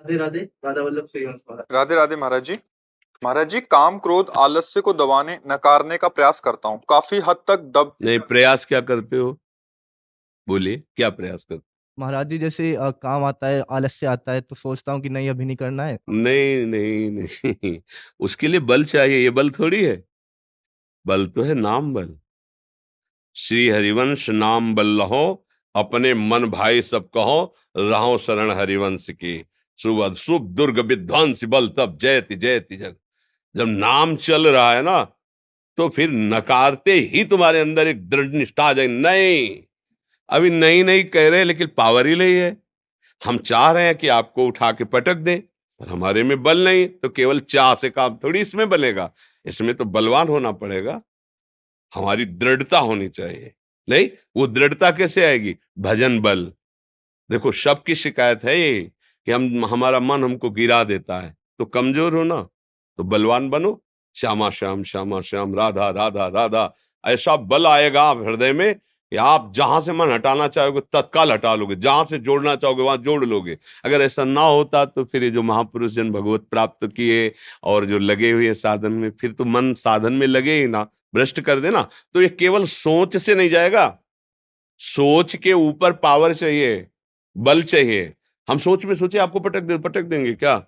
राधे राधे। राधा वल्लभ श्रीवंश महाराज। राधे राधे महाराज जी। महाराज जी, काम क्रोध आलस्य को दबाने नकारने का प्रयास करता हूँ, काफी हद तक दब। नहीं, प्रयास क्या करते हो? बोलिए, क्या प्रयास करते? महाराज जी जैसे काम आता है, आलस्य आता है तो सोचता हूँ कि नहीं अभी नहीं करना है। नहीं नहीं नहीं, उसके लिए बल चाहिए। ये बल थोड़ी है, बल तो है नाम बल। श्री हरिवंश नाम बल लहो, अपने मन भाई सब कहो, रहो शरण हरिवंश की। शुभ शुभ दुर्ग विध्वंस बल तब जयति जयति जग। जब नाम चल रहा है ना, तो फिर नकारते ही तुम्हारे अंदर एक दृढ़ निष्ठा आ जाए। नहीं, अभी नहीं नहीं कह रहे, लेकिन पावर ही नहीं है। हम चाह रहे हैं कि आपको उठा के पटक दें, पर हमारे में बल नहीं। तो केवल चाह से काम थोड़ी इसमें बनेगा, इसमें तो बलवान होना पड़ेगा। हमारी दृढ़ता होनी चाहिए। नहीं, वो दृढ़ता कैसे आएगी? भजन बल। देखो, सबकी शिकायत है ये कि हमारा मन हमको गिरा देता है। तो कमजोर हो ना, तो बलवान बनो। श्यामा श्याम श्यामा श्याम, राधा राधा राधा, ऐसा बल आएगा आप हृदय में कि आप जहां से मन हटाना चाहोगे तत्काल हटा लोगे, जहां से जोड़ना चाहोगे वहां जोड़ लोगे। अगर ऐसा ना होता तो फिर ये जो महापुरुष जन भगवत प्राप्त किए और जो लगे हुए साधन में, फिर तो मन साधन में लगे ही ना, भ्रष्ट कर देना। तो ये केवल सोच से नहीं जाएगा, सोच के ऊपर पावर चाहिए, बल चाहिए। हम सोच में सोचे आपको पटक देंगे क्या?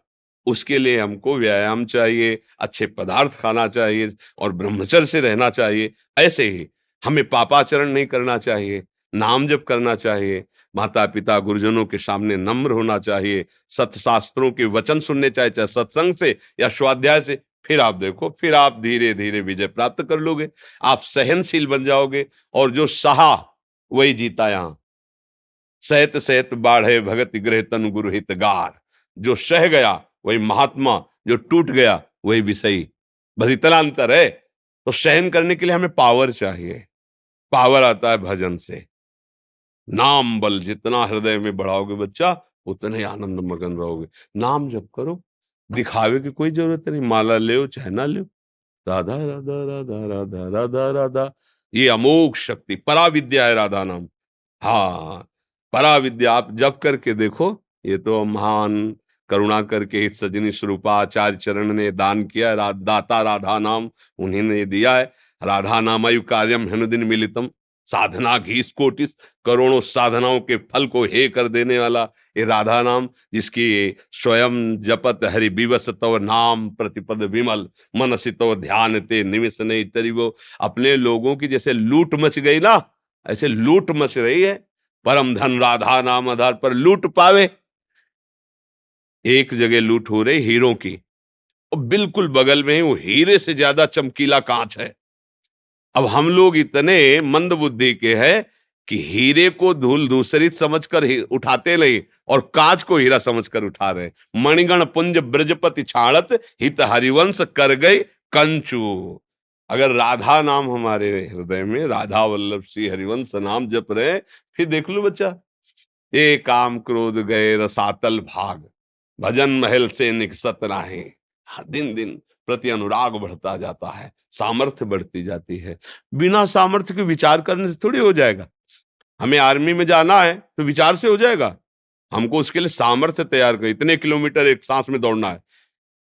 उसके लिए हमको व्यायाम चाहिए, अच्छे पदार्थ खाना चाहिए और ब्रह्मचर्य से रहना चाहिए। ऐसे ही हमें पापाचरण नहीं करना चाहिए, नाम जप करना चाहिए, माता पिता गुरुजनों के सामने नम्र होना चाहिए, सत्शास्त्रों के वचन सुनने चाहिए, चाहे सत्संग से या स्वाध्याय से। फिर आप देखो, फिर आप धीरे धीरे विजय प्राप्त कर लोगे। आप सहनशील बन जाओगे, और जो सहा वही जीता। यहां सहत सहत बाढ़े भगत गृह तन गुरु हितगार। जो सह गया वही महात्मा, जो टूट गया वही विषयी। बस इतना अंतर है। तो सहन करने के लिए हमें पावर चाहिए। पावर आता है भजन से। नाम बल जितना हृदय में बढ़ाओगे बच्चा, उतने आनंद मगन रहोगे। नाम जप करो, दिखावे की कोई जरूरत नहीं। माला ले चाहे ना ले, राधा राधा राधा राधा राधा राधा, ये अमोघ शक्ति पराविद्या है राधा नाम। हाँ, परा विद्या आप जप करके देखो। ये तो महान करुणा करके हित सजनी स्वरूपा आचार्य चरण ने दान किया है। दाता राधा नाम उन्हीं ने दिया है। राधा नामयु कार्यम हनुदिन मिलितम, साधना घीस कोटिस। करोड़ों साधनाओं के फल को हे कर देने वाला ये राधा नाम, जिसकी स्वयं जपत हरि विवस तव नाम प्रतिपद विमल, मनसि तव ध्यान ते निमिष नहीं तरी। वो अपने लोगों की जैसे लूट मच गई ना, ऐसे लूट मच रही है। परम धन राधा नाम आधार पर लूट पावे। एक जगह लूट हो रही हीरों की, और बिल्कुल बगल में ही वो हीरे से ज्यादा चमकीला कांच है। अब हम लोग इतने मंद बुद्धि के हैं कि हीरे को धूल धूसरित समझकर उठाते नहीं, और कांच को हीरा समझकर उठा रहे। मणिगण पुंज ब्रजपति छाड़त, हित हरिवंश कर गई कंचू। अगर राधा नाम हमारे हृदय में, राधा वल्लभ श्री हरिवंश नाम जप रहे, फिर देख लो बच्चा, ये काम क्रोध गए रसातल भाग, भजन महल से निकसत राहे। दिन दिन प्रति अनुराग बढ़ता जाता है, सामर्थ्य बढ़ती जाती है। बिना सामर्थ्य के विचार करने से थोड़ी हो जाएगा। हमें आर्मी में जाना है तो विचार से हो जाएगा? हमको उसके लिए सामर्थ्य तैयार कर, इतने किलोमीटर एक सांस में दौड़ना है,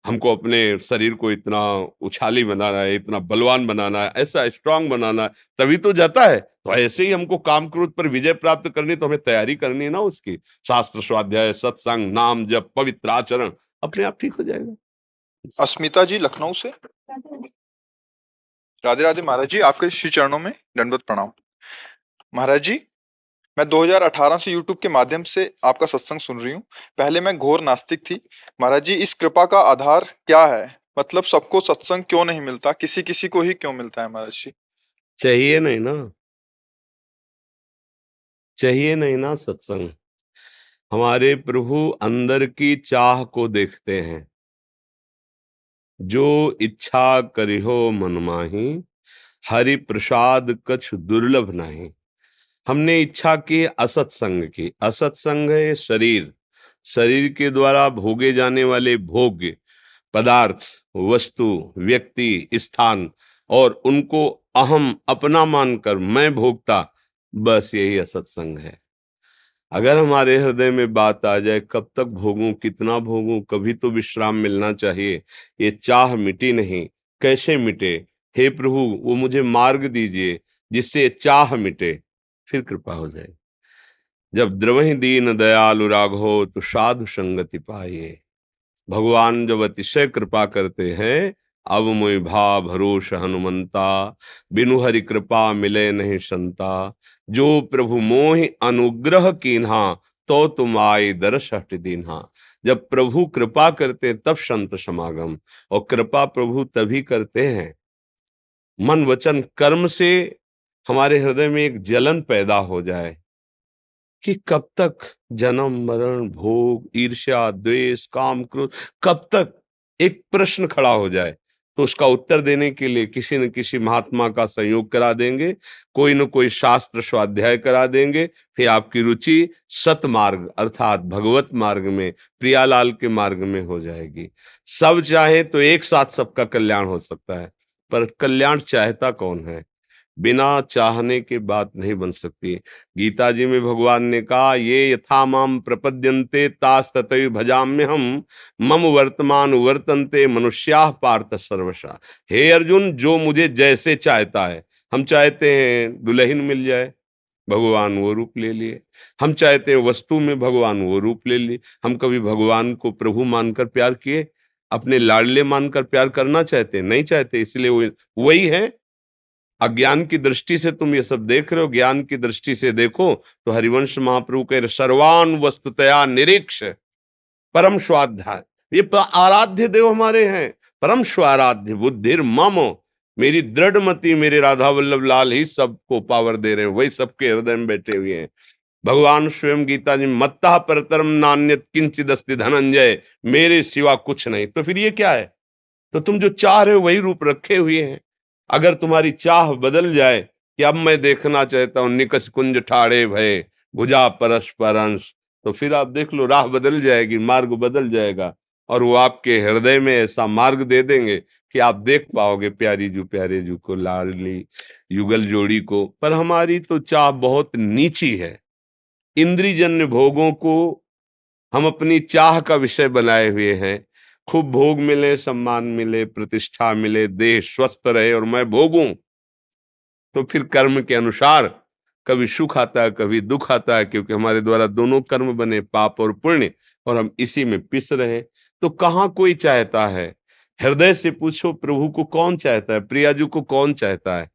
हमको अपने शरीर को इतना उछाली बनाना है, इतना बलवान बनाना है, ऐसा स्ट्रांग बनाना है, तभी तो जाता है। तो ऐसे ही हमको काम क्रोध पर विजय प्राप्त करनी, तो हमें तैयारी करनी है ना उसकी। शास्त्र स्वाध्याय, सत्संग, नाम जप, पवित्र आचरण, अपने आप ठीक हो जाएगा। अस्मिता जी लखनऊ से। राधे राधे महाराज जी, आपके श्री चरणों में दंडवत प्रणाम। महाराज जी, मैं 2018 से YouTube के माध्यम से आपका सत्संग सुन रही हूँ। पहले मैं घोर नास्तिक थी। महाराज जी, इस कृपा का आधार क्या है? मतलब सबको सत्संग क्यों नहीं मिलता, किसी किसी को ही क्यों मिलता है महाराज जी? चाहिए नहीं ना, चाहिए नहीं ना सत्संग। हमारे प्रभु अंदर की चाह को देखते हैं। जो इच्छा करिहो मन माही, हरि प्रसाद कछ दुर्लभ नहीं। हमने इच्छा की असत्संग की। असत्संग है शरीर, शरीर के द्वारा भोगे जाने वाले भोग्य पदार्थ, वस्तु, व्यक्ति, स्थान, और उनको अहम अपना मानकर मैं भोगता, बस यही असत्संग है। अगर हमारे हृदय में बात आ जाए कब तक भोगूं, कितना भोगूं, कभी तो विश्राम मिलना चाहिए, ये चाह मिटी नहीं, कैसे मिटे? हे प्रभु, वो मुझे मार्ग दीजिए जिससे ये चाह मिटे, फिर कृपा हो जाए। जब द्रवहि दीन दयालु राघो तो साधु संगति पाइए। भगवान जब अतिशय कृपा करते हैं, अब मोहि भा भरोस हनुमंता, बिनु हरि कृपा मिले नहीं संता। जो प्रभु मोहि अनुग्रह कीन्हा, तो तुम आए दर्श हट दीन्हा। जब प्रभु कृपा करते तब संत समागम, और कृपा प्रभु तभी करते हैं मन वचन कर्म से हमारे हृदय में एक जलन पैदा हो जाए कि कब तक जन्म मरण भोग ईर्ष्या द्वेष काम क्रोध, कब तक, एक प्रश्न खड़ा हो जाए तो उसका उत्तर देने के लिए किसी न किसी महात्मा का संयोग करा देंगे, कोई न कोई शास्त्र स्वाध्याय करा देंगे, फिर आपकी रुचि सतमार्ग अर्थात भगवत मार्ग में, प्रियालाल के मार्ग में हो जाएगी। सब चाहे तो एक साथ सबका कल्याण हो सकता है, पर कल्याण चाहता कौन है? बिना चाहने के बात नहीं बन सकती। गीता जी में भगवान ने कहा, ये यथा माम प्रपद्यन्ते तास तथैव भजाम्यहम्, मम वर्तमान वर्तन्ते मनुष्याः पार्थ सर्वशः। हे अर्जुन, जो मुझे जैसे चाहता है, हम चाहते हैं दुल्हन मिल जाए, भगवान वो रूप ले लिए। हम चाहते हैं वस्तु में, भगवान वो रूप ले लिए। हम कभी भगवान को प्रभु मानकर प्यार किए? अपने लाडले मानकर प्यार करना चाहते? नहीं चाहते, इसलिए वही है। अज्ञान की दृष्टि से तुम ये सब देख रहे हो, ज्ञान की दृष्टि से देखो तो हरिवंश महाप्रभु कह रहे, सर्वान वस्तुतया निरीक्ष परम स्वाध्याय। ये आराध्य देव हमारे हैं, परम स्वाराध्य बुद्धिर मम, मेरी दृढ़ मति, मेरे राधा वल्लभ लाल ही सबको पावर दे रहे हैं, वही सबके हृदय में बैठे हुए हैं। भगवान स्वयं गीता जी मत्ता परतरम नान्यत किंचिदस्ति धनंजय, मेरे सिवा कुछ नहीं। तो फिर ये क्या है? तो तुम जो चाह रहे हो वही रूप रखे हुए हैं। अगर तुम्हारी चाह बदल जाए कि अब मैं देखना चाहता हूं निकस कुंज ठाड़े भय भुजा परस्पर अंश, तो फिर आप देख लो, राह बदल जाएगी, मार्ग बदल जाएगा, और वो आपके हृदय में ऐसा मार्ग दे देंगे कि आप देख पाओगे प्यारी जू प्यारे जू को, लाडली युगल जोड़ी को। पर हमारी तो चाह बहुत नीची है। इंद्रियजन्य भोगों को हम अपनी चाह का विषय बनाए हुए हैं। खूब भोग मिले, सम्मान मिले, प्रतिष्ठा मिले, देह स्वस्थ रहे और मैं भोगूं, तो फिर कर्म के अनुसार कभी सुख आता है, कभी दुख आता है, क्योंकि हमारे द्वारा दोनों कर्म बने, पाप और पुण्य, और हम इसी में पिस रहे। तो कहाँ कोई चाहता है? हृदय से पूछो, प्रभु को कौन चाहता है? प्रियाजू को कौन चाहता है?